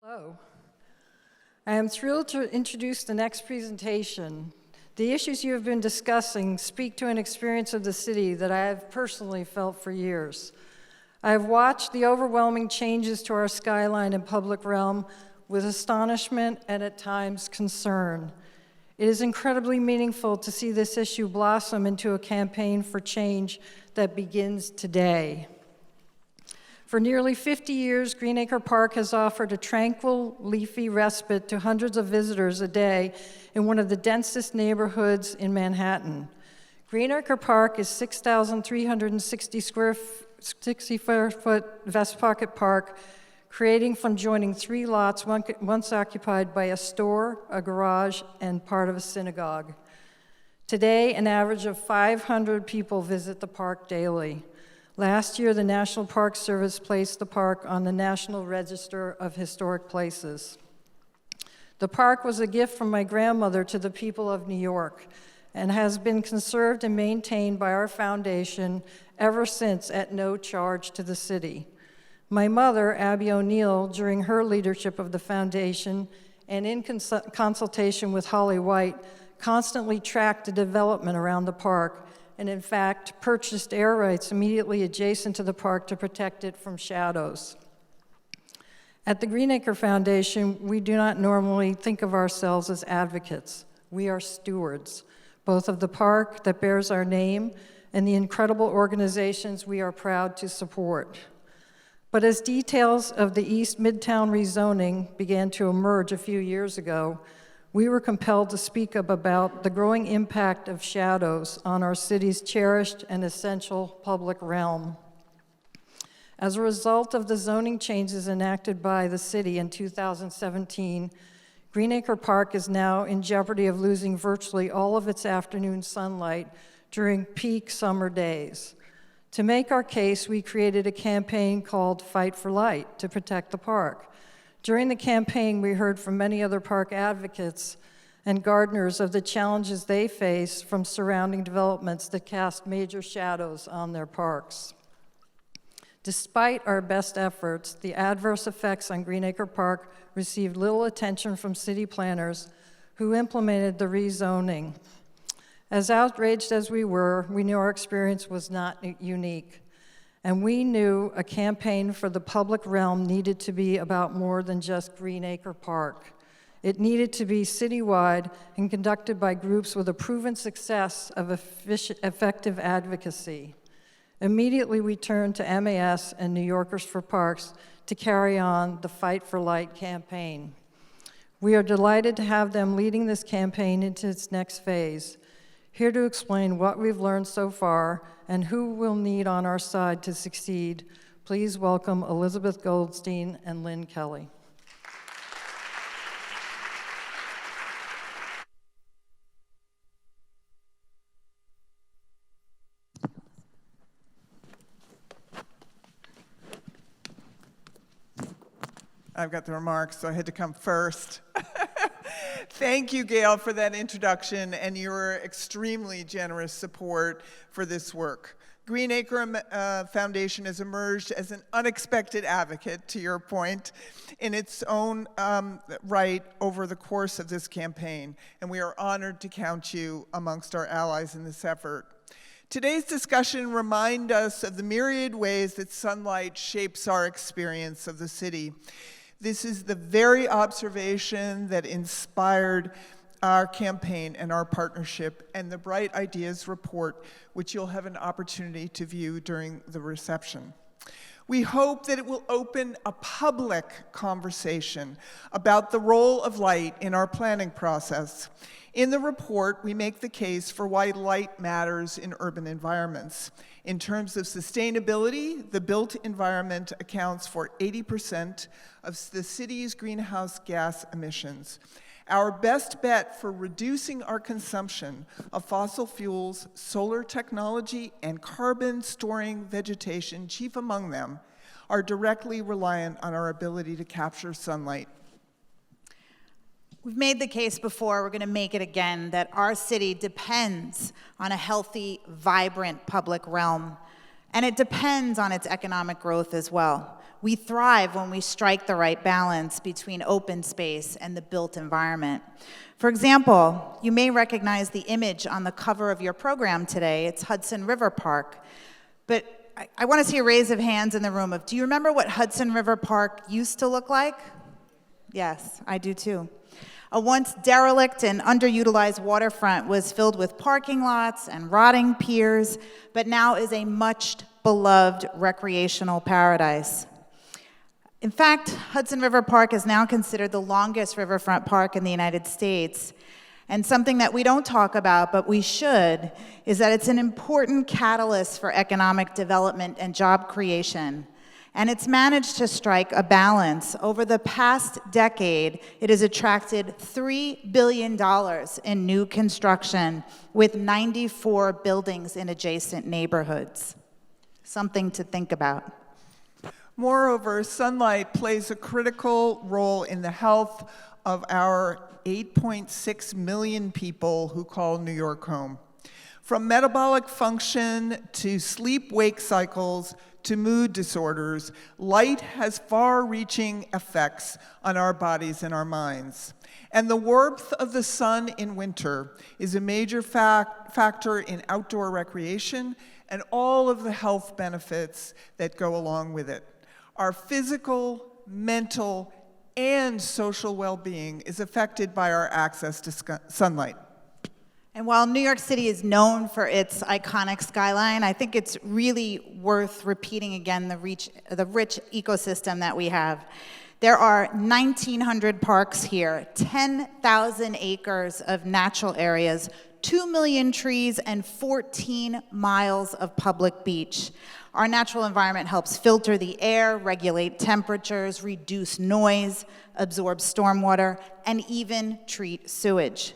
Hello. I am thrilled to introduce the next presentation. The issues you have been discussing speak to an experience of the city that I have personally felt for years. I have watched the overwhelming changes to our skyline and public realm with astonishment and at times concern. It is incredibly meaningful to see this issue blossom into a campaign for change that begins today. For nearly 50 years, Greenacre Park has offered a tranquil, leafy respite to hundreds of visitors a day in one of the densest neighborhoods in Manhattan. Greenacre Park is 6,360 64-foot Vest Pocket Park, creating from joining three lots once occupied by a store, a garage, and part of a synagogue. Today, an average of 500 people visit the park daily. Last year, the National Park Service placed the park on the National Register of Historic Places. The park was a gift from my grandmother to the people of New York and has been conserved and maintained by our foundation ever since at no charge to the city. My mother, Abby O'Neill, during her leadership of the foundation and in consultation with Holly White, constantly tracked the development around the park and in fact purchased air rights immediately adjacent to the park to protect it from shadows. At the Greenacre Foundation, we do not normally think of ourselves as advocates. We are stewards, both of the park that bears our name and the incredible organizations we are proud to support. But as details of the East Midtown rezoning began to emerge a few years ago, we were compelled to speak up about the growing impact of shadows on our city's cherished and essential public realm. As a result of the zoning changes enacted by the city in 2017, Greenacre Park is now in jeopardy of losing virtually all of its afternoon sunlight during peak summer days. To make our case, we created a campaign called Fight for Light to protect the park. During the campaign, we heard from many other park advocates and gardeners of the challenges they face from surrounding developments that cast major shadows on their parks. Despite our best efforts, the adverse effects on Greenacre Park received little attention from city planners who implemented the rezoning. As outraged as we were, we knew our experience was not unique. And we knew a campaign for the public realm needed to be about more than just Greenacre Park. It needed to be citywide and conducted by groups with a proven success of effective advocacy. Immediately, we turned to MAS and New Yorkers for Parks to carry on the Fight for Light campaign. We are delighted to have them leading this campaign into its next phase. Here to explain what we've learned so far and who we'll need on our side to succeed, please welcome Elizabeth Goldstein and Lynn Kelly. I've got the remarks, so I had to come first. Thank you, Gail, for that introduction and your extremely generous support for this work. Greenacre Foundation has emerged as an unexpected advocate, to your point, in its own right over the course of this campaign, and we are honored to count you amongst our allies in this effort. Today's discussion reminds us of the myriad ways that sunlight shapes our experience of the city. This is the very observation that inspired our campaign and our partnership and the Bright Ideas report, which you'll have an opportunity to view during the reception. We hope that it will open a public conversation about the role of light in our planning process. In the report, we make the case for why light matters in urban environments. In terms of sustainability, the built environment accounts for 80% of the city's greenhouse gas emissions. Our best bet for reducing our consumption of fossil fuels, solar technology, and carbon-storing vegetation, chief among them, are directly reliant on our ability to capture sunlight. We've made the case before, we're going to make it again, that our city depends on a healthy, vibrant public realm. And it depends on its economic growth as well. We thrive when we strike the right balance between open space and the built environment. For example, you may recognize the image on the cover of your program today. It's Hudson River Park. But I want to see a raise of hands in the room of, do you remember what Hudson River Park used to look like? Yes, I do too. A once derelict and underutilized waterfront was filled with parking lots and rotting piers, but now is a much beloved recreational paradise. In fact, Hudson River Park is now considered the longest riverfront park in the United States. And something that we don't talk about, but we should, is that it's an important catalyst for economic development and job creation. And it's managed to strike a balance. Over the past decade, it has attracted $3 billion in new construction with 94 buildings in adjacent neighborhoods. Something to think about. Moreover, sunlight plays a critical role in the health of our 8.6 million people who call New York home. From metabolic function to sleep-wake cycles to mood disorders, light has far-reaching effects on our bodies and our minds. And the warmth of the sun in winter is a major factor in outdoor recreation and all of the health benefits that go along with it. Our physical, mental, and social well-being is affected by our access to sunlight. And while New York City is known for its iconic skyline, I think it's really worth repeating again the rich ecosystem that we have. There are 1,900 parks here, 10,000 acres of natural areas, 2 million trees, and 14 miles of public beach. Our natural environment helps filter the air, regulate temperatures, reduce noise, absorb stormwater, and even treat sewage.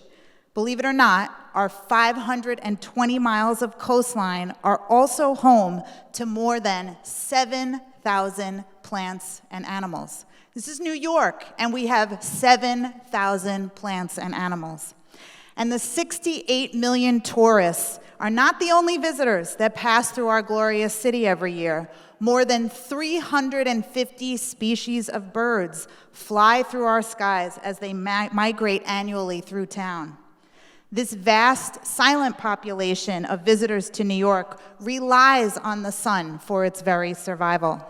Believe it or not, our 520 miles of coastline are also home to more than 7,000 plants and animals. This is New York, and we have 7,000 plants and animals. And the 68 million tourists are not the only visitors that pass through our glorious city every year. More than 350 species of birds fly through our skies as they migrate annually through town. This vast, silent population of visitors to New York relies on the sun for its very survival.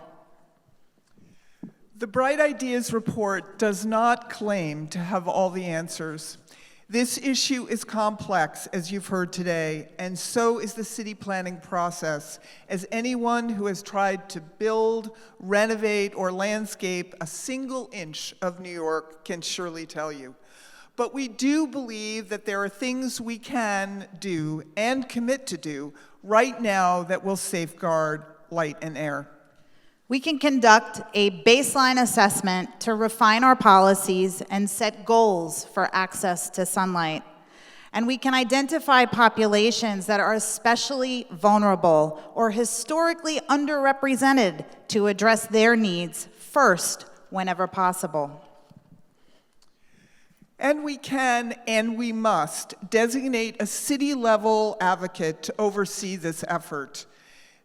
The Bright Ideas report does not claim to have all the answers. This issue is complex, as you've heard today, and so is the city planning process, as anyone who has tried to build, renovate, or landscape a single inch of New York can surely tell you. But we do believe that there are things we can do and commit to do right now that will safeguard light and air. We can conduct a baseline assessment to refine our policies and set goals for access to sunlight. And we can identify populations that are especially vulnerable or historically underrepresented to address their needs first whenever possible. And we can, and we must, designate a city-level advocate to oversee this effort.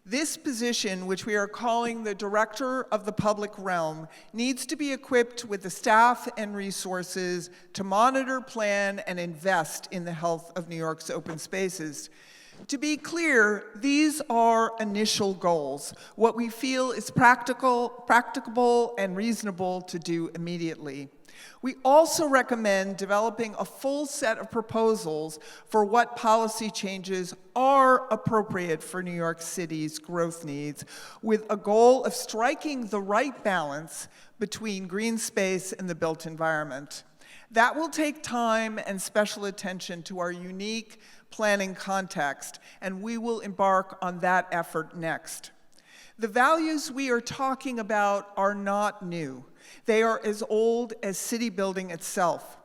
This position, which we are calling the Director of the Public Realm, needs to be equipped with the staff and resources to monitor, plan, and invest in the health of New York's open spaces. To be clear, these are initial goals, what we feel is practicable and reasonable to do immediately. We also recommend developing a full set of proposals for what policy changes are appropriate for New York City's growth needs, with a goal of striking the right balance between green space and the built environment. That will take time and special attention to our unique planning context, and we will embark on that effort next. The values we are talking about are not new. They are as old as city building itself.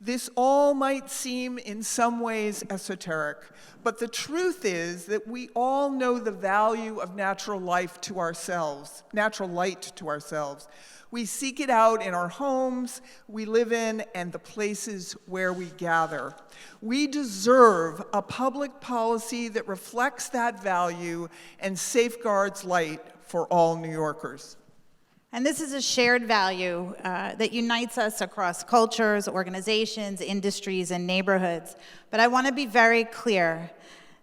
This all might seem in some ways esoteric, but the truth is that we all know the value of natural light to ourselves. We seek it out in our homes we live in and the places where we gather. We deserve a public policy that reflects that value and safeguards light for all New Yorkers. And this is a shared value that unites us across cultures, organizations, industries, and neighborhoods. But I want to be very clear.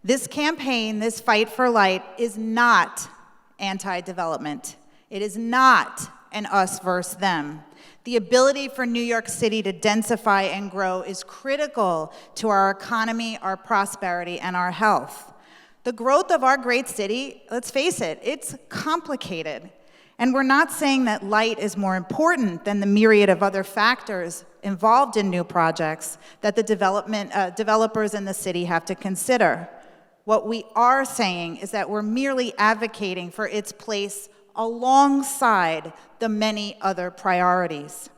This campaign, this fight for light, is not anti-development. It is not an us versus them. The ability for New York City to densify and grow is critical to our economy, our prosperity, and our health. The growth of our great city, let's face it, it's complicated. And we're not saying that light is more important than the myriad of other factors involved in new projects that the developers in the city have to consider. What we are saying is that we're merely advocating for its place alongside the many other priorities.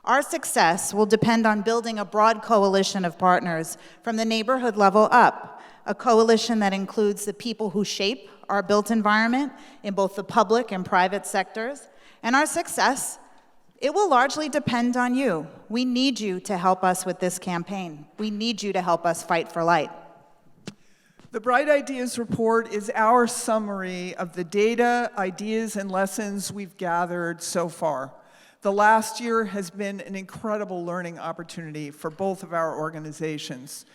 Our success will depend on building a broad coalition of partners from the neighborhood level up, a coalition that includes the people who shape our built environment in both the public and private sectors. And our success, it will largely depend on you. We need you to help us with this campaign. We need you to help us fight for light. The Bright Ideas Report is our summary of the data, ideas, and lessons we've gathered so far. The last year has been an incredible learning opportunity for both of our organizations.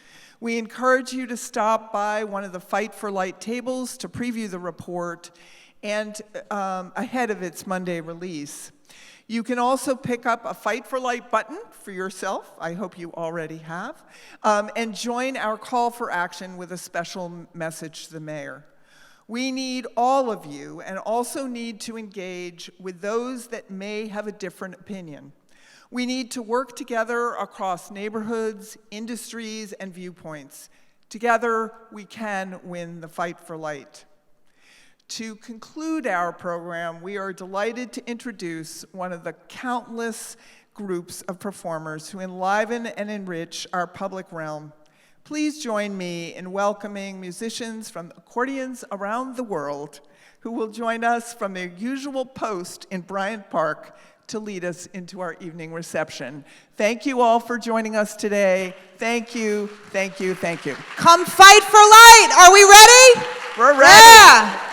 We encourage you to stop by one of the Fight for Light tables to preview the report and ahead of its Monday release. You can also pick up a Fight for Light button for yourself, I hope you already have, and join our call for action with a special message to the mayor. We need all of you and also need to engage with those that may have a different opinion. We need to work together across neighborhoods, industries, and viewpoints. Together, we can win the fight for light. To conclude our program, we are delighted to introduce one of the countless groups of performers who enliven and enrich our public realm. Please join me in welcoming musicians from accordions around the world who will join us from their usual post in Bryant Park to lead us into our evening reception. Thank you all for joining us today. Thank you, thank you, thank you. Come fight for light. Are we ready? We're ready. Yeah.